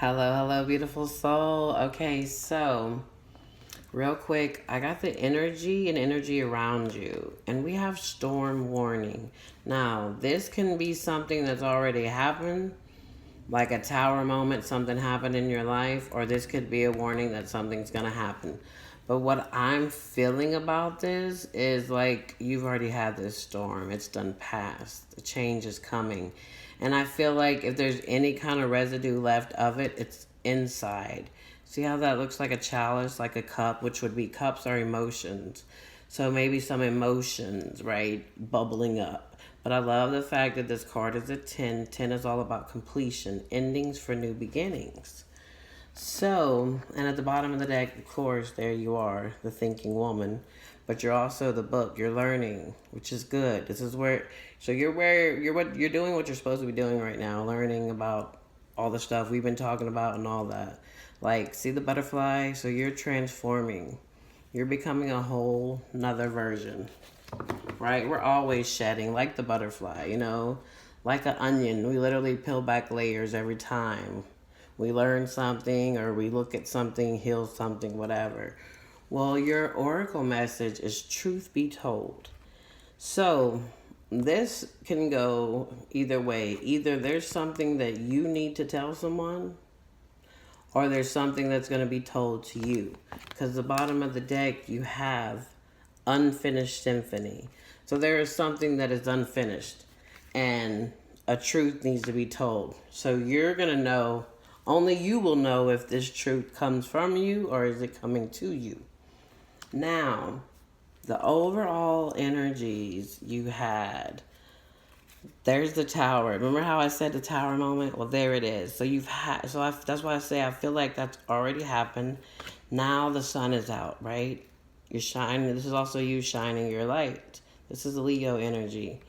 Hello, hello, beautiful soul. Okay, so real quick, I got the energy and energy around you, and we have storm warning. Now, this can be something that's already happened, like a tower moment, something happened in your life, or this could be a warning that something's gonna happen. But what I'm feeling about this is like you've already had this storm, it's done past, the change is coming. And I feel like if there's any kind of residue left of it, it's inside. See how that looks like a chalice, like a cup, which would be cups are emotions. So maybe some emotions, right, bubbling up. But I love the fact that this card is a 10. 10 is all about completion, endings for new beginnings. So, and at the bottom of the deck, of course, there you are, the thinking woman. But you're also the book. You're learning, which is good. This is so you're doing what you're supposed to be doing right now, learning about all the stuff we've been talking about and all that. Like, see the butterfly? So you're transforming. You're becoming a whole nother version, right? We're always shedding, like the butterfly, like an onion. We literally peel back layers every time we learn something or we look at something, heal something, whatever. Well, your oracle message is truth be told. So this can go either way. Either there's something that you need to tell someone, or there's something that's going to be told to you. Because the bottom of the deck, you have unfinished symphony. So there is something that is unfinished, and a truth needs to be told. So you're going to know, only you will know if this truth comes from you or is it coming to you. Now, the overall energies you had, there's the tower. Remember how I said the tower moment? Well, there it is. So that's why I say I feel like that's already happened. Now the sun is out, right? You're shining. This is also you shining your light. This is Leo energy.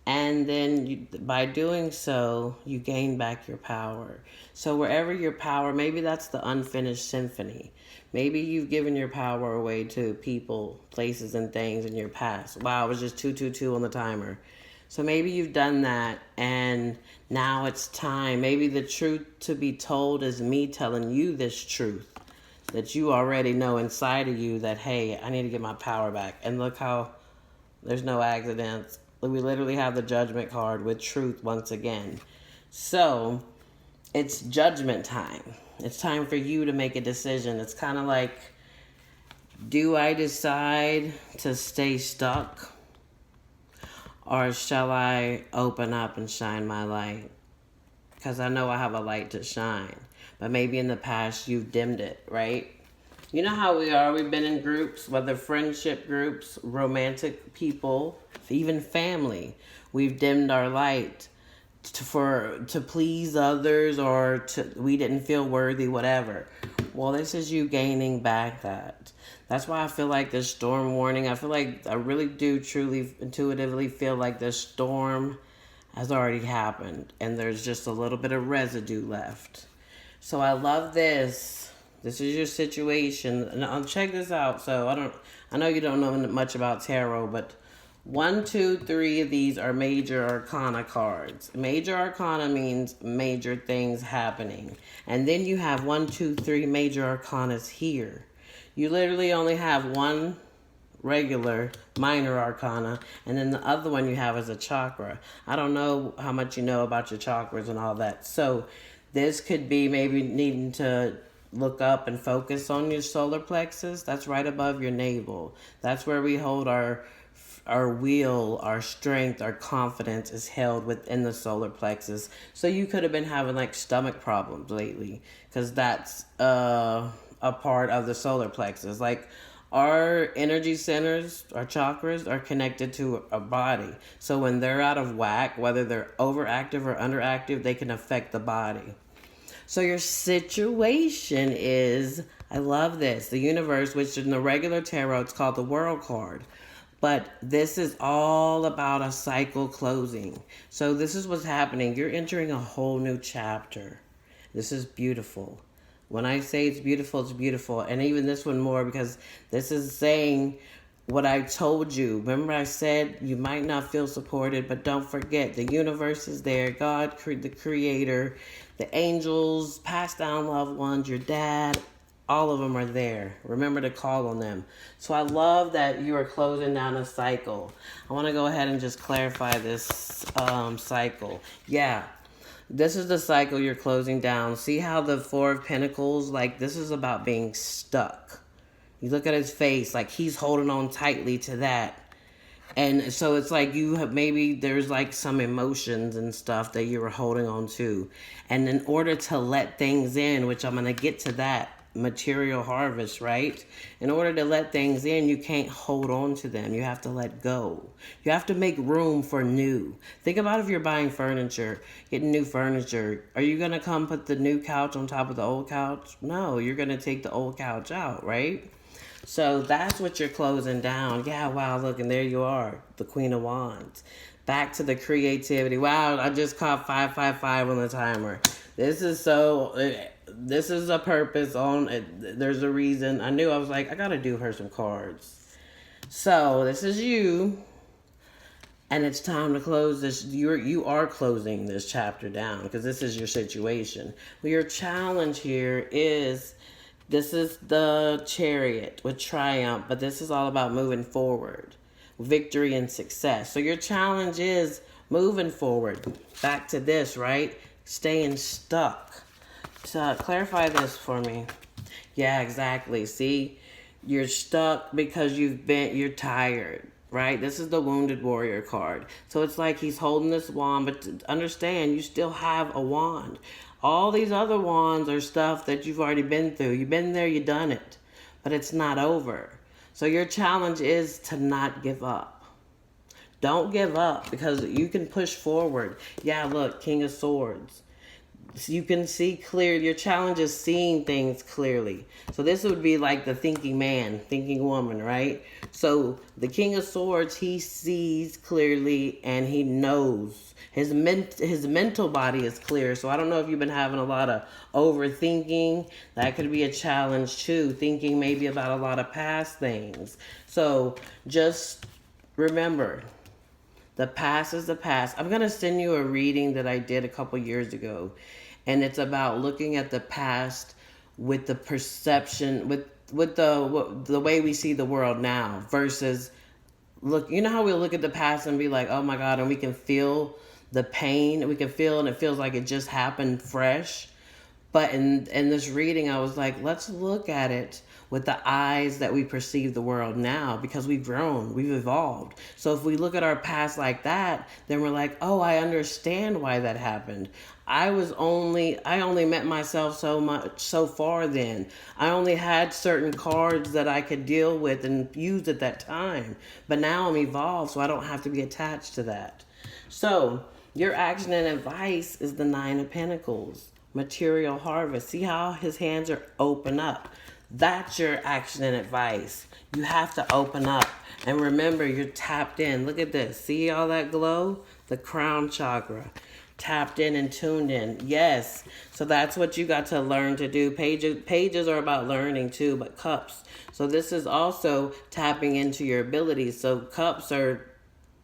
And then by doing so, you gain back your power. So wherever your power, maybe that's the unfinished symphony. Maybe you've given your power away to people, places, and things in your past. Wow, it was just 222 on the timer. So maybe you've done that, and now it's time. Maybe the truth to be told is me telling you this truth that you already know inside of you that, hey, I need to get my power back. And look how there's no accidents. We literally have the judgment card with truth once again. So it's judgment time. It's time for you to make a decision. It's kind of like, do I decide to stay stuck? Or shall I open up and shine my light? Because I know I have a light to shine. But maybe in the past you've dimmed it, right? You know how we are. We've been in groups, whether friendship groups, romantic people, even family. We've dimmed our light to please others, or we didn't feel worthy, whatever. Well, this is you gaining back that. That's why I feel like this storm warning. I feel like I really do truly intuitively feel like this storm has already happened and there's just a little bit of residue left. So I love this. This is your situation. And I'll check this out. So I know you don't know much about tarot, but 1, 2, 3 of these are major arcana cards. Major arcana means major things happening. And then you have 1, 2, 3 major arcanas here. You literally only have one regular minor arcana, and then the other one you have is a chakra. I don't know how much you know about your chakras and all that. So this could be maybe needing to look up and focus on your solar plexus. That's right above your navel. That's where we hold our will, our strength, our confidence is held within the solar plexus. So you could have been having like stomach problems lately, because that's a part of the solar plexus. Like, our energy centers, our chakras, are connected to our body. So when they're out of whack, whether they're overactive or underactive, they can affect the body. So your situation is, I love this, the universe, which in the regular tarot, it's called the world card. But this is all about a cycle closing. So this is what's happening. You're entering a whole new chapter. This is beautiful. When I say it's beautiful, it's beautiful. And even this one more, because this is saying what I told you. Remember I said you might not feel supported, but don't forget the universe is there. God, the creator, the angels, passed down loved ones, your dad, all of them are there. Remember to call on them. So I love that you are closing down a cycle. I want to go ahead and just clarify this cycle. Yeah. This is the cycle you're closing down. See how the Four of Pentacles, like this is about being stuck. You look at his face, like he's holding on tightly to that. And so it's like you have, maybe there's like some emotions and stuff that you were holding on to. And in order to let things in, which I'm going to get to that, material harvest, right? In order to let things in, you can't hold on to them. You have to let go. You have to make room for new. Think about if you're buying furniture, getting new furniture. Are you going to come put the new couch on top of the old couch? No, you're going to take the old couch out, right? So that's what you're closing down. Yeah, wow, look, and there you are, the Queen of Wands. Back to the creativity. Wow, I just caught 555 on the timer. This is a purpose on it. There's a reason. I knew, I was like, I gotta do her some cards. So this is you, and it's time to close this. You are closing this chapter down because this is your situation. Well, your challenge here is, this is the Chariot with Triumph, but this is all about moving forward, victory and success. So your challenge is moving forward. Back to this, right? Staying stuck. So clarify this for me. Yeah, exactly. See, you're stuck because you're tired, right? This is the Wounded Warrior card. So it's like he's holding this wand, but understand, you still have a wand. All these other wands are stuff that you've already been through. You've been there, you've done it, but it's not over. So your challenge is to not give up. Don't give up because you can push forward. Yeah, look, King of Swords. So you can see clear. Your challenge is seeing things clearly. So this would be like the thinking man, thinking woman, right? So the King of Swords, he sees clearly and he knows. His mental body is clear. So I don't know if you've been having a lot of overthinking. That could be a challenge too. Thinking maybe about a lot of past things. So just remember, the past is the past. I'm going to send you a reading that I did a couple years ago. And it's about looking at the past with the perception, with the way we see the world now versus look, you know how we look at the past and be like, oh my God, and we can feel the pain. We can feel, and it feels like it just happened fresh. But in this reading, I was like, let's look at it with the eyes that we perceive the world now because we've grown, we've evolved. So if we look at our past like that, then we're like, oh, I understand why that happened. I only met myself so far then. I only had certain cards that I could deal with and use at that time. But now I'm evolved, so I don't have to be attached to that. So your action and advice is the Nine of Pentacles. Material harvest. See how his hands are open up. That's your action and advice. You have to open up. And remember, you're tapped in. Look at this. See all that glow? The crown chakra. Tapped in and tuned in. Yes. So that's what you got to learn to do. Pages are about learning too, but cups. So this is also tapping into your abilities. So cups are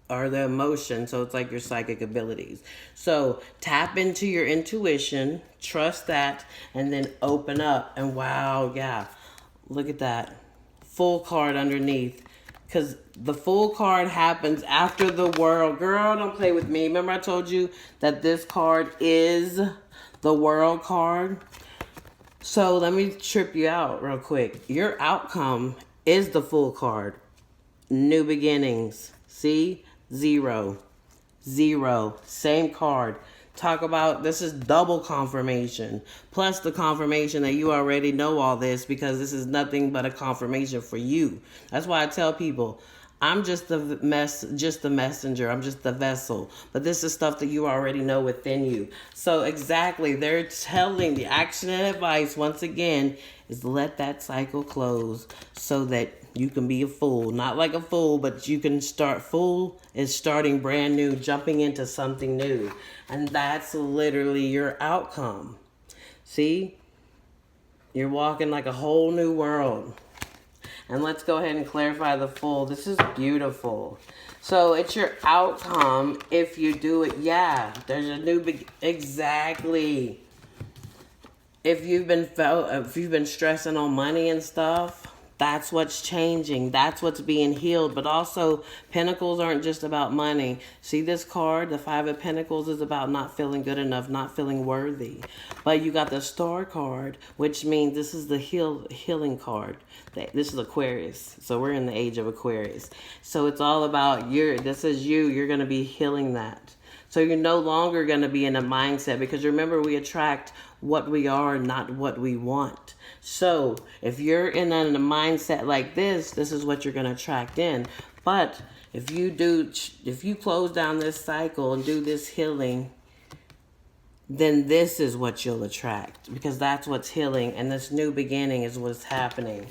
the emotion, so it's like your psychic abilities. So tap into your intuition, trust that, and then open up. And wow, yeah, look at that full card underneath, because the full card happens after the world. Girl, don't play with me. Remember I told you that this card is the world card? So let me trip you out real quick. Your outcome is the full card. New beginnings. See? Zero. Same card. Talk about, this is double confirmation. Plus the confirmation that you already know all this because this is nothing but a confirmation for you. That's why I tell people, I'm just the messenger. I'm just the vessel. But this is stuff that you already know within you. So exactly, they're telling the action and advice once again is let that cycle close so that you can be a fool. Not like a fool, but you can start. Fool is starting brand new, jumping into something new. And that's literally your outcome. See? You're walking like a whole new world. And let's go ahead and clarify the full. This is beautiful. So it's your outcome if you do it. Yeah, there's a new exactly. If you've been stressing on money and stuff, that's what's changing. That's what's being healed. But also, Pentacles aren't just about money. See this card? The Five of Pentacles is about not feeling good enough, not feeling worthy. But you got the Star card, which means this is the healing card. This is Aquarius. So we're in the age of Aquarius. So it's all about this is you. You're going to be healing that. So you're no longer going to be in a mindset, because remember, we attract what we are, not what we want. So if you're in a mindset like this is what you're going to attract in. But if you close down this cycle and do this healing, then this is what you'll attract, because that's what's healing, and this new beginning is what's happening.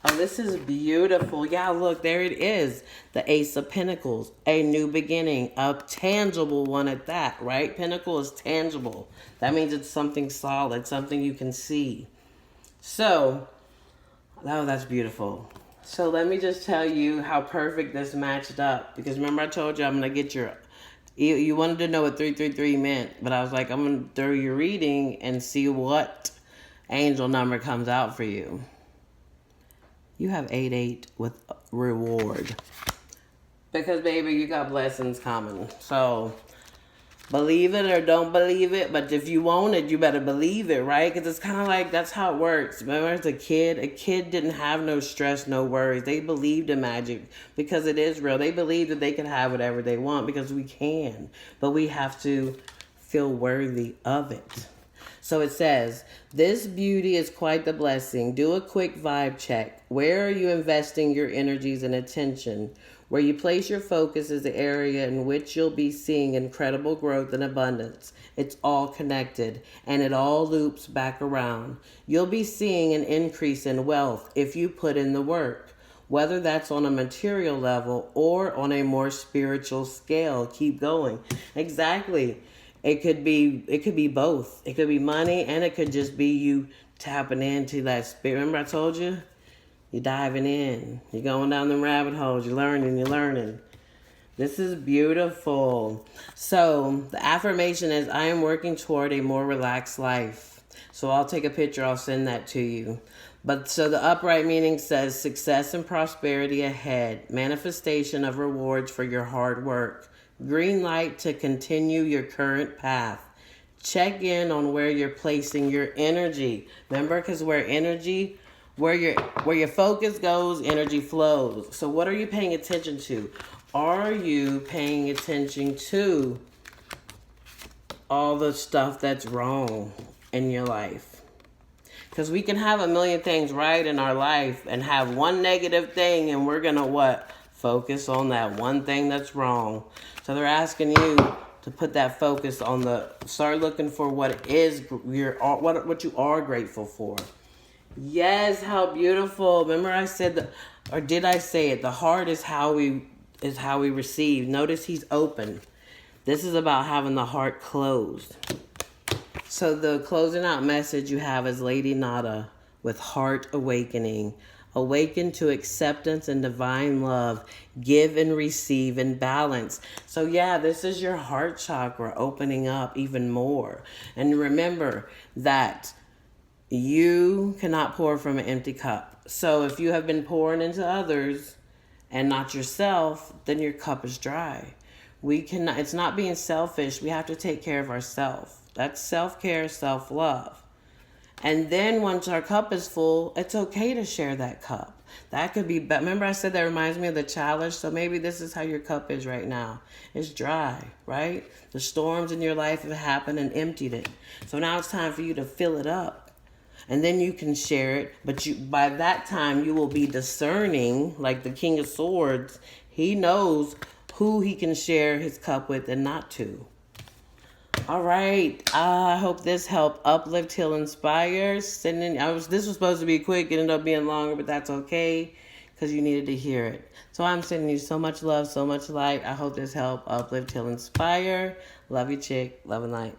Oh, this is beautiful. Yeah, look, there it is. The Ace of Pentacles, a new beginning, a tangible one at that, right? Pentacle is tangible. That means it's something solid, something you can see. So, oh, that's beautiful. So let me just tell you how perfect this matched up, because remember I told you I'm going to get you wanted to know what 333 meant, but I was like, I'm going to throw your reading and see what angel number comes out for you. You have 88 with reward. Because, baby, you got blessings coming. So, believe it or don't believe it. But if you want it, you better believe it, right? Because it's kind of like, that's how it works. Remember, as a kid didn't have no stress, no worries. They believed in magic because it is real. They believed that they could have whatever they want because we can. But we have to feel worthy of it. So it says, this beauty is quite the blessing. Do a quick vibe check. Where are you investing your energies and attention? Where you place your focus is the area in which you'll be seeing incredible growth and abundance. It's all connected, and it all loops back around. You'll be seeing an increase in wealth if you put in the work, whether that's on a material level or on a more spiritual scale. Keep going. Exactly. It could be both. It could be money, and it could just be you tapping into that spirit. Remember I told you? You're diving in. You're going down the rabbit holes. You're learning. This is beautiful. So the affirmation is, I am working toward a more relaxed life. So I'll take a picture. I'll send that to you. But so the upright meaning says, success and prosperity ahead. Manifestation of rewards for your hard work. Green light to continue your current path. Check in on where you're placing your energy. Remember, because where your focus goes, energy flows. So what are you paying attention to? Are you paying attention to all the stuff that's wrong in your life? Because we can have a million things right in our life and have one negative thing, and we're going to what? Focus on that one thing that's wrong. So they're asking you to put that focus on start looking for what it is, what you are grateful for. Yes, how beautiful. Remember I said, or did I say it? The heart is how we receive. Notice he's open. This is about having the heart closed. So the closing out message you have is Lady Nada with Heart Awakening. Awaken to acceptance and divine love. Give and receive in balance. So yeah, this is your heart chakra opening up even more. And remember that you cannot pour from an empty cup. So if you have been pouring into others and not yourself, then your cup is dry. It's not being selfish. We have to take care of ourselves. That's self-care, self-love. And then once our cup is full, it's okay to share that cup. That could be, remember I said that reminds me of the chalice? So maybe this is how your cup is right now. It's dry, right? The storms in your life have happened and emptied it. So now it's time for you to fill it up. And then you can share it. But by that time, you will be discerning, like the King of Swords. He knows who he can share his cup with and not to. All right. I hope this helped uplift, heal, inspire. This was supposed to be quick. It ended up being longer, but that's okay because you needed to hear it. So I'm sending you so much love, so much light. I hope this helped uplift, heal, inspire. Love you, chick. Love and light.